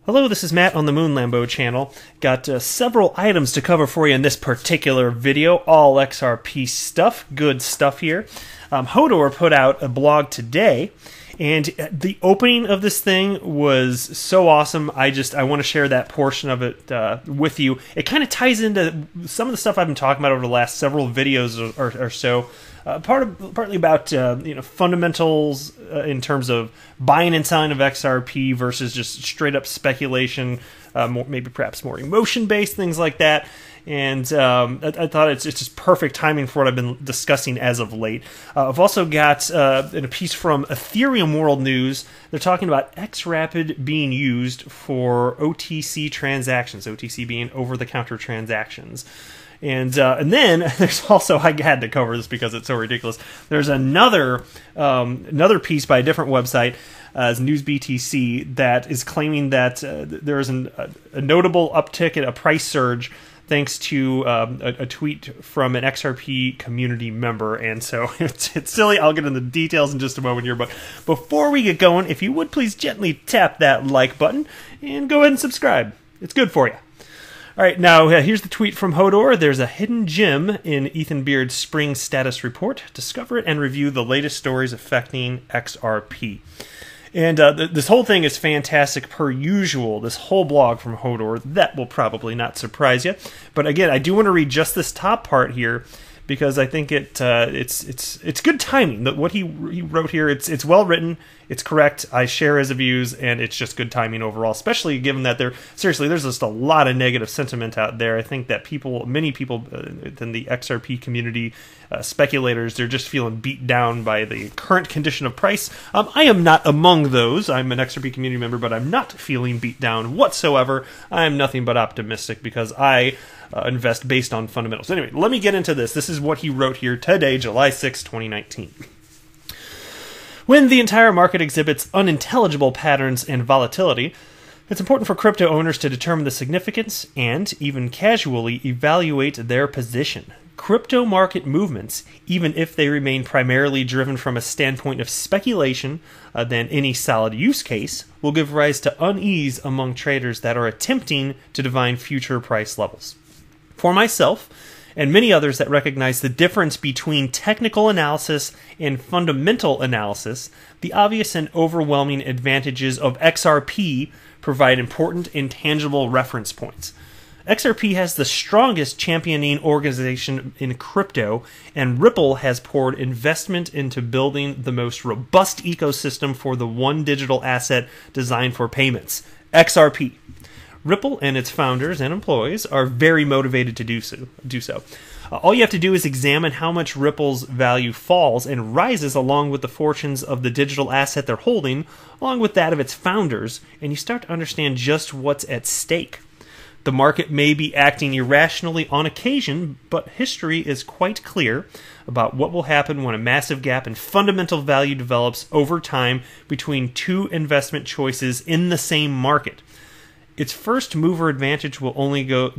Hello, this is Matt on the Moon Lambo channel. Got several items to cover for you in this particular video, all XRP stuff, good stuff here. Hodor put out a blog today, and the opening of this thing was so awesome. I want to share that portion of it with you. It kind of ties into some of the stuff I've been talking about over the last several videos or so. Partly about fundamentals in terms of buying and selling of XRP versus just straight up speculation, maybe perhaps more emotion based things like that. And I thought it's just perfect timing for what I've been discussing as of late. I've also got in a piece from Ethereum World News. They're talking about XRapid being used for OTC transactions. OTC being over-the-counter transactions. And then there's also, I had to cover this because it's so ridiculous. There's another piece by a different website, NewsBTC, that is claiming that there is a notable uptick in a price surge thanks to a tweet from an XRP community member. And so it's silly. I'll get into the details in just a moment here. But before we get going, if you would please gently tap that like button and go ahead and subscribe. It's good for you. All right, now here's the tweet from Hodor. There's a hidden gem in Ethan Beard's spring status report. Discover it and review the latest stories affecting XRP. And this whole thing is fantastic per usual. This whole blog from Hodor, that will probably not surprise you. But again, I do want to read just this top part here because I think it's good timing. What he wrote here, it's well written, it's correct. I share his views, and it's just good timing overall. Especially given that there's just a lot of negative sentiment out there. I think that many people in the XRP community, speculators, they're just feeling beat down by the current condition of price. I am not among those. I'm an XRP community member, but I'm not feeling beat down whatsoever. I am nothing but optimistic because I invest based on fundamentals. Anyway, let me get into this. This is what he wrote here today, July 6, 2019. When the entire market exhibits unintelligible patterns and volatility, it's important for crypto owners to determine the significance and, even casually, evaluate their position. Crypto market movements, even if they remain primarily driven from a standpoint of speculation than any solid use case, will give rise to unease among traders that are attempting to divine future price levels. For myself, and many others that recognize the difference between technical analysis and fundamental analysis, the obvious and overwhelming advantages of XRP provide important intangible reference points. XRP has the strongest championing organization in crypto, and Ripple has poured investment into building the most robust ecosystem for the one digital asset designed for payments, XRP. Ripple and its founders and employees are very motivated to do so. All you have to do is examine how much Ripple's value falls and rises along with the fortunes of the digital asset they're holding, along with that of its founders, and you start to understand just what's at stake. The market may be acting irrationally on occasion, but history is quite clear about what will happen when a massive gap in fundamental value develops over time between two investment choices in the same market. Its first mover advantage will only go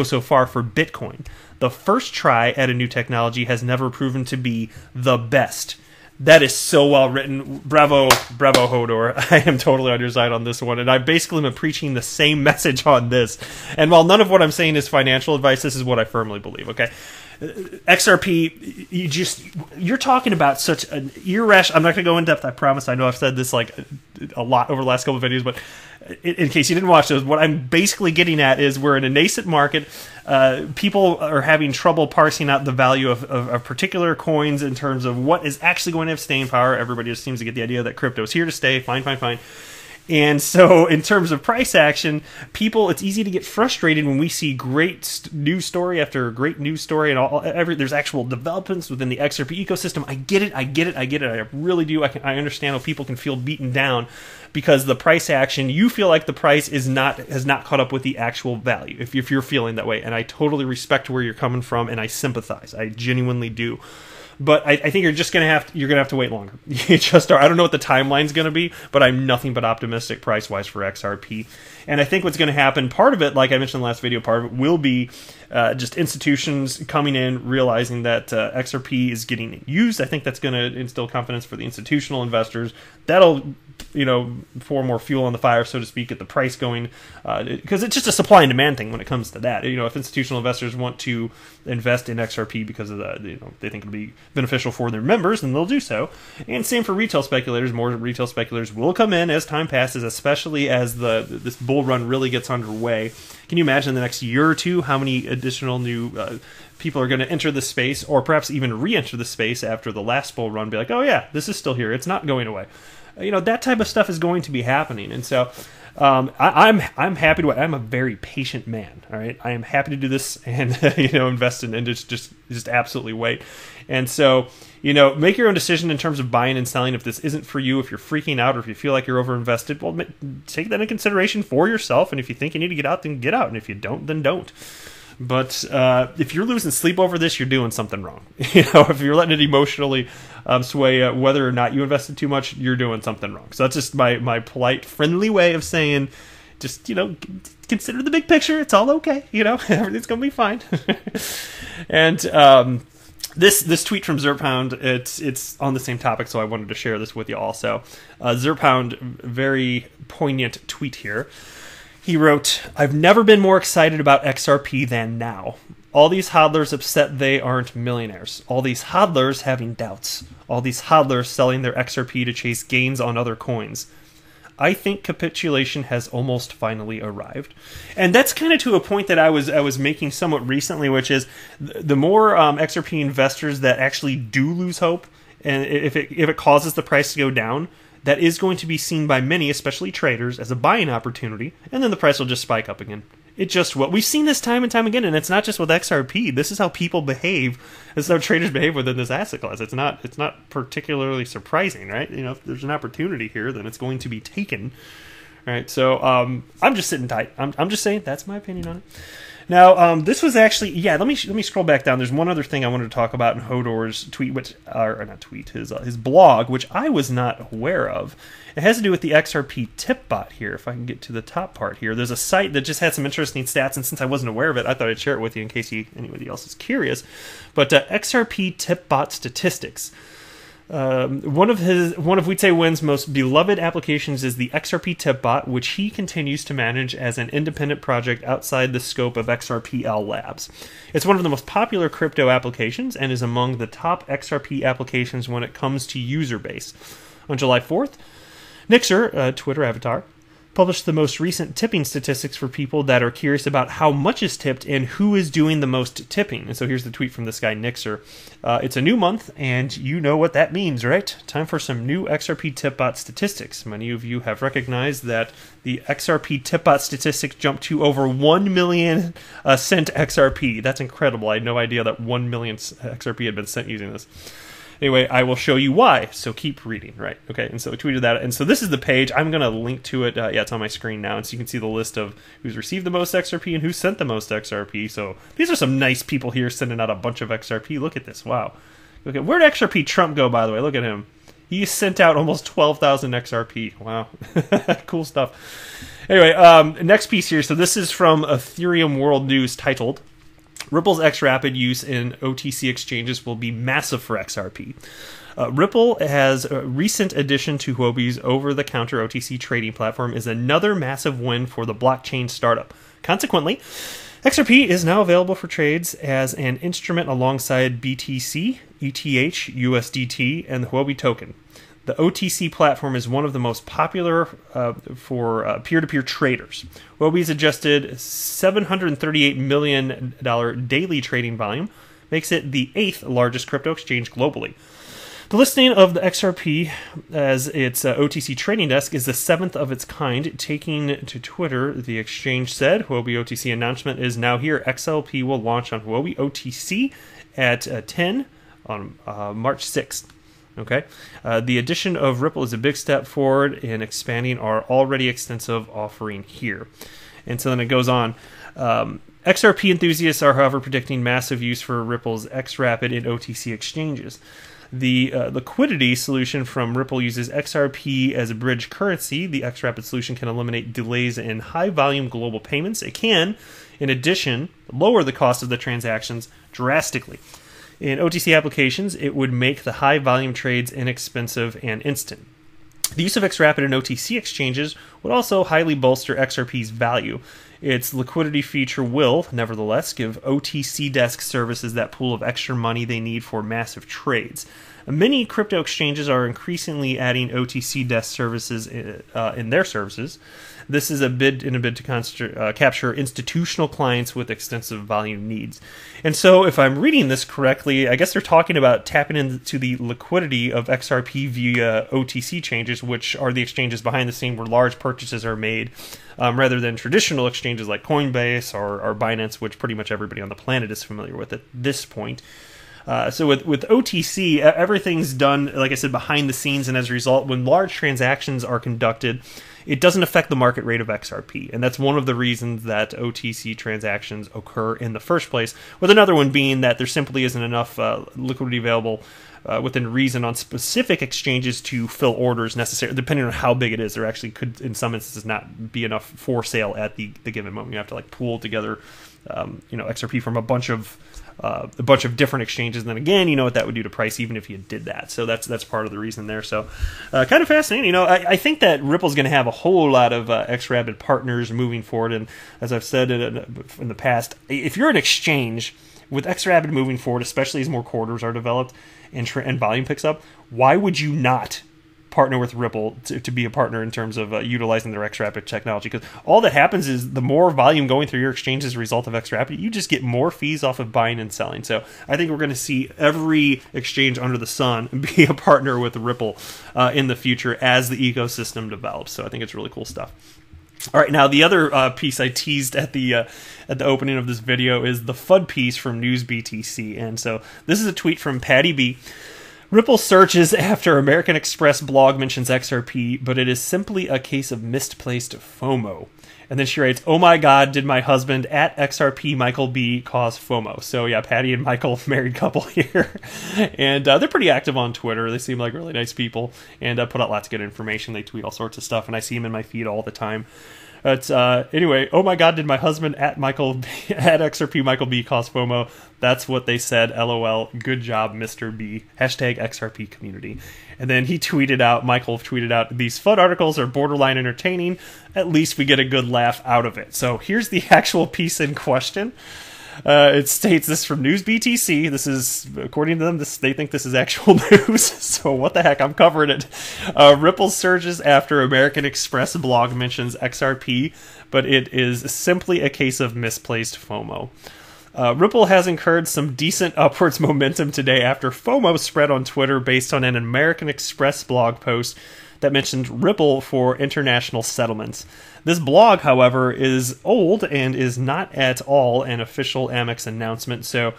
so far for Bitcoin. The first try at a new technology has never proven to be the best. That is so well written. Bravo, bravo, Hodor. I am totally on your side on this one, and I basically am preaching the same message on this. And while none of what I'm saying is financial advice, this is what I firmly believe, okay? XRP, you're talking about such an irrational... I'm not going to go in depth, I promise. I know I've said this like a lot over the last couple of videos, but in case you didn't watch those, what I'm basically getting at is we're in a nascent market. People are having trouble parsing out the value of particular coins in terms of what is actually going to have staying power. Everybody just seems to get the idea that crypto is here to stay. Fine, fine, fine. And so in terms of price action, it's easy to get frustrated when we see great news story after great news story, and there's actual developments within the XRP ecosystem. I get it. I really do. I understand how people can feel beaten down because the price action, you feel like the price has not caught up with the actual value, if you're feeling that way. And I totally respect where you're coming from, and I sympathize. I genuinely do. But I think you're gonna have to wait longer. You just are. I don't know what the timeline's gonna be, but I'm nothing but optimistic price-wise for XRP. And I think what's gonna happen, part of it, like I mentioned in the last video, part of it will be just institutions coming in, realizing that XRP is getting used. I think that's gonna instill confidence for the institutional investors. That'll pour more fuel on the fire, so to speak, get the price going, because it's just a supply and demand thing when it comes to that. If institutional investors want to invest in XRP because of the, they think it'll be beneficial for their members, then they'll do so. And same for retail speculators. More retail speculators will come in as time passes, especially as this bull run really gets underway. Can you imagine the next year or two how many additional new people are going to enter the space, or perhaps even re-enter the space after the last bull run? Be like, oh yeah, this is still here. It's not going away. That type of stuff is going to be happening. And so I'm happy to. I'm a very patient man. All right, I am happy to do this and invest in and just absolutely wait. And so make your own decision in terms of buying and selling. If this isn't for you, if you're freaking out, or if you feel like you're overinvested, well, take that into consideration for yourself. And if you think you need to get out, then get out. And if you don't, then don't. But if you're losing sleep over this, you're doing something wrong. If you're letting it emotionally sway whether or not you invested too much, you're doing something wrong. So that's just my polite, friendly way of saying, just consider the big picture. It's all okay. Everything's gonna be fine. And this tweet from Zerpound, it's on the same topic, so I wanted to share this with you also. Zerpound, very poignant tweet here. He wrote, "I've never been more excited about XRP than now. All these hodlers upset they aren't millionaires. All these hodlers having doubts. All these hodlers selling their XRP to chase gains on other coins. I think capitulation has almost finally arrived." And that's kind of to a point that I was making somewhat recently, which is the more XRP investors that actually do lose hope, and if it causes the price to go down, that is going to be seen by many, especially traders, as a buying opportunity, and then the price will just spike up again. We've seen this time and time again, and it's not just with XRP. This is how people behave. This is how traders behave within this asset class. It's not particularly surprising, right? If there's an opportunity here, then it's going to be taken. All right, so I'm just sitting tight. I'm just saying that's my opinion on it. Now, this was actually, let me scroll back down. There's one other thing I wanted to talk about in Hodor's tweet, his blog, which I was not aware of. It has to do with the XRP Tip Bot here. If I can get to the top part here, there's a site that just had some interesting stats, and since I wasn't aware of it, I thought I'd share it with you in case anybody else is curious. But XRP Tip Bot statistics. One of We'd Say Win's most beloved applications is the XRP Tip Bot, which he continues to manage as an independent project outside the scope of XRPL Labs. It's one of the most popular crypto applications and is among the top XRP applications when it comes to user base. On July 4th, Nixer, a Twitter avatar, published the most recent tipping statistics for people that are curious about how much is tipped and who is doing the most tipping. And so here's the tweet from this guy, Nixer. It's a new month, and you know what that means, right? Time for some new XRP Tip Bot statistics. Many of you have recognized that the XRP Tip Bot statistics jumped to over 1 million sent XRP. That's incredible. I had no idea that 1 million XRP had been sent using this. Anyway, I will show you why, so keep reading, right? Okay, and so I tweeted that, and so this is the page. I'm going to link to it. It's on my screen now, and so you can see the list of who's received the most XRP and who sent the most XRP. So these are some nice people here sending out a bunch of XRP. Look at this, wow. Okay, where'd XRP Trump go, by the way? Look at him. He sent out almost 12,000 XRP. Wow, cool stuff. Anyway, next piece here. So this is from Ethereum World News, titled, "Ripple's XRapid use in OTC exchanges will be massive for XRP." Ripple, has a recent addition to Huobi's over-the-counter OTC trading platform, is another massive win for the blockchain startup. Consequently, XRP is now available for trades as an instrument alongside BTC, ETH, USDT, and the Huobi token. The OTC platform is one of the most popular for peer-to-peer traders. Huobi's adjusted $738 million daily trading volume makes it the 8th largest crypto exchange globally. The listing of the XRP as its OTC trading desk is the 7th of its kind. Taking to Twitter, the exchange said, "Huobi OTC announcement is now here. XLP will launch on Huobi OTC at 10 on March 6th. Okay, the addition of Ripple is a big step forward in expanding our already extensive offering here." And so then it goes on. XRP enthusiasts are, however, predicting massive use for Ripple's XRapid in OTC exchanges. The liquidity solution from Ripple uses XRP as a bridge currency. The XRapid solution can eliminate delays in high-volume global payments. It can, in addition, lower the cost of the transactions drastically. In OTC applications, it would make the high-volume trades inexpensive and instant. The use of XRapid in OTC exchanges would also highly bolster XRP's value. Its liquidity feature will, nevertheless, give OTC desk services that pool of extra money they need for massive trades. Many crypto exchanges are increasingly adding OTC desk services in their services. This is a bid to capture institutional clients with extensive volume needs. And so, if I'm reading this correctly, I guess they're talking about tapping into the liquidity of XRP via OTC changes, which are the exchanges behind the scene where large purchases are made, rather than traditional exchanges like Coinbase or Binance, which pretty much everybody on the planet is familiar with at this point. So with OTC, everything's done, like I said, behind the scenes, and as a result, when large transactions are conducted, it doesn't affect the market rate of XRP, and that's one of the reasons that OTC transactions occur in the first place, with another one being that there simply isn't enough liquidity available within reason on specific exchanges to fill orders necessary. Depending on how big it is, there actually could, in some instances, not be enough for sale at the given moment. You have to like pool together, XRP from a bunch of different exchanges. And then again, you know what that would do to price, even if you did that. So that's part of the reason there. So kind of fascinating. I think that Ripple's going to have a whole lot of XRapid partners moving forward. And as I've said in the past, if you're an exchange with XRapid moving forward, especially as more quarters are developed and volume picks up, why would you not partner with Ripple to be a partner in terms of utilizing their XRapid technology? Because all that happens is the more volume going through your exchange as a result of XRapid, you just get more fees off of buying and selling. So I think we're going to see every exchange under the sun be a partner with Ripple in the future as the ecosystem develops. So I think it's really cool stuff. All right, now the other piece I teased at the opening of this video is the FUD piece from NewsBTC. And so this is a tweet from Patty B. Ripple searches after American Express blog mentions XRP, but it is simply a case of misplaced FOMO. And then she writes, "Oh my God, did my husband at XRP Michael B cause FOMO?" So yeah, Patty and Michael, married couple here. And they're pretty active on Twitter. They seem like really nice people and put out lots of good information. They tweet all sorts of stuff, and I see them in my feed all the time. But anyway, "Oh my God, did my husband at XRP Michael B cause FOMO?" That's what they said. LOL. Good job, Mr. B. Hashtag XRP community. And then Michael tweeted out, "These FUD articles are borderline entertaining. At least we get a good laugh out of it." So here's the actual piece in question. It states this from NewsBTC. This is, according to them, they think this is actual news. So what the heck? I'm covering it. Ripple surges after American Express blog mentions XRP, but it is simply a case of misplaced FOMO. Ripple has incurred some decent upwards momentum today after FOMO spread on Twitter based on an American Express blog post that mentioned Ripple for international settlements. This blog, however, is old and is not at all an official Amex announcement, so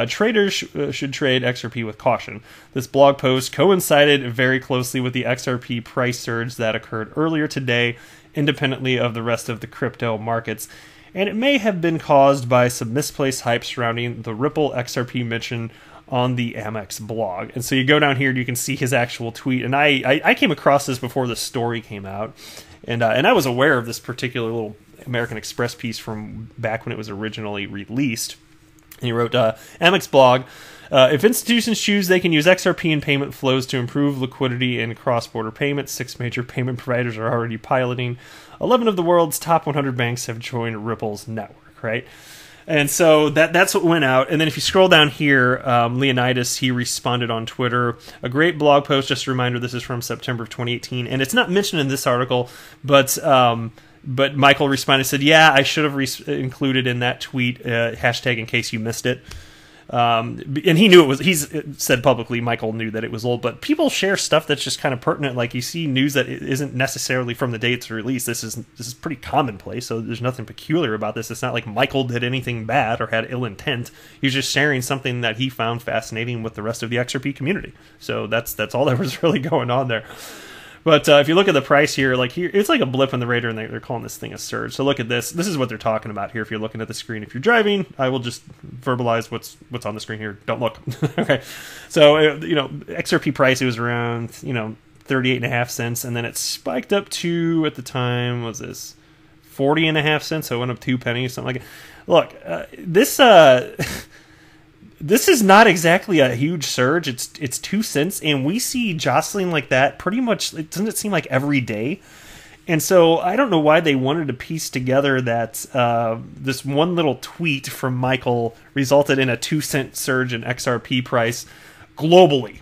traders should trade XRP with caution. This blog post coincided very closely with the XRP price surge that occurred earlier today, independently of the rest of the crypto markets, and it may have been caused by some misplaced hype surrounding the Ripple XRP mention on the Amex blog. And so you go down here and you can see his actual tweet. And I came across this before the story came out. And I was aware of this particular little American Express piece from back when it was originally released. And he wrote, Amex blog, "If institutions choose, they can use XRP in payment flows to improve liquidity in cross-border payments. 6 major payment providers are already piloting. 11 of the world's top 100 banks have joined Ripple's network," right? And so that's what went out. And then if you scroll down here, Leonidas, he responded on Twitter. "A great blog post. Just a reminder, this is from September of 2018. And it's not mentioned in this article, but Michael responded, said, "Yeah, I should have included in that tweet hashtag in case you missed it." And he knew it was, he's said publicly, Michael knew that it was old, but people share stuff that's just kind of pertinent. Like you see news that isn't necessarily from the date it's released. This is pretty commonplace, so there's nothing peculiar about this. It's not like Michael did anything bad or had ill intent. He's just sharing something that he found fascinating with the rest of the XRP community. So that's all that was really going on there. But if you look at the price here, it's like a blip in the radar, and they're calling this thing a surge. So look at this. This is what they're talking about here. If you're looking at the screen, if you're driving, I will just verbalize what's on the screen here. Don't look. Okay. So XRP price, it was around 38.5 cents, and then it spiked up to, at the time, was this 40.5 cents? So it went up 2 pennies, something like that. Look, this. this is not exactly a huge surge. It's 2 cents, and we see jostling like that pretty much. Doesn't it seem like every day? And so I don't know why they wanted to piece together that this one little tweet from Michael resulted in a 2-cent surge in XRP price globally.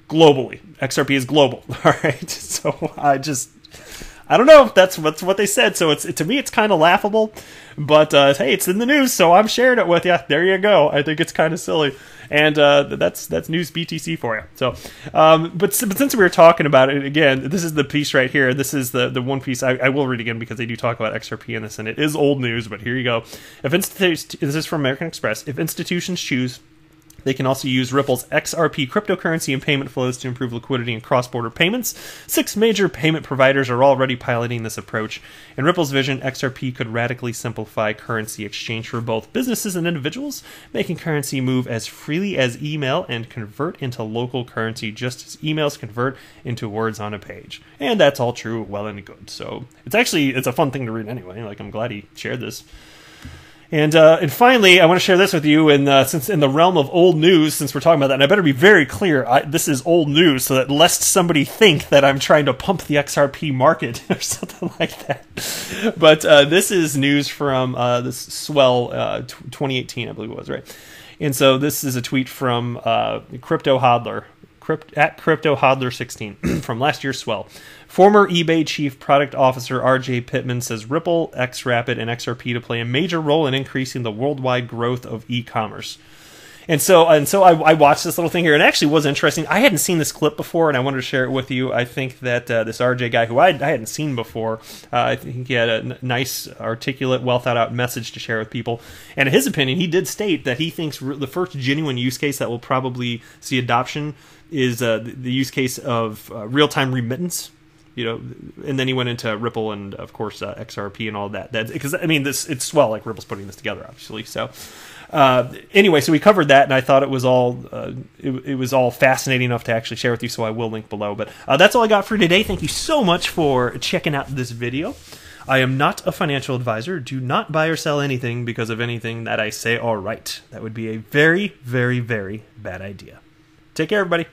Globally, XRP is global. All right, so I don't know if that's what they said. So to me, it's kind of laughable, but hey, it's in the news, so I'm sharing it with you. There you go. I think it's kind of silly, and that's news BTC for you. So, but since we were talking about it again, this is the piece right here. This is the one piece I will read again because they do talk about XRP in this, and it is old news. But here you go. This is from American Express. If institutions choose, they can also use Ripple's XRP cryptocurrency and payment flows to improve liquidity and cross-border payments. 6 major payment providers are already piloting this approach. In Ripple's vision, XRP could radically simplify currency exchange for both businesses and individuals, making currency move as freely as email and convert into local currency just as emails convert into words on a page. And that's all true, well and good. So it's a fun thing to read anyway. Like, I'm glad he shared this. And finally, I want to share this with you. And since in the realm of old news, since we're talking about that, and I better be very clear, this is old news, so that lest somebody think that I'm trying to pump the XRP market or something like that. But this is news from this Swell 2018, I believe it was, right? And so this is a tweet from Crypto Hodler. At Crypto Hodler 16 from last year's Swell. Former eBay Chief Product Officer RJ Pittman says Ripple, XRapid, and XRP to play a major role in increasing the worldwide growth of e-commerce. And so I watched this little thing here. It actually was interesting. I hadn't seen this clip before, and I wanted to share it with you. I think that this RJ guy, who I hadn't seen before, I think he had a nice, articulate, well-thought-out message to share with people. And in his opinion, he did state that he thinks the first genuine use case that will probably see adoption is the use case of real-time remittance. You know, and then he went into Ripple and, of course, XRP and all that. Because I mean, it's Swell, like Ripple's putting this together, obviously. So, anyway, so we covered that, and I thought it was all it was all fascinating enough to actually share with you. So I will link below. But that's all I got for today. Thank you so much for checking out this video. I am not a financial advisor. Do not buy or sell anything because of anything that I say. All right, that would be a very, very, very bad idea. Take care, everybody.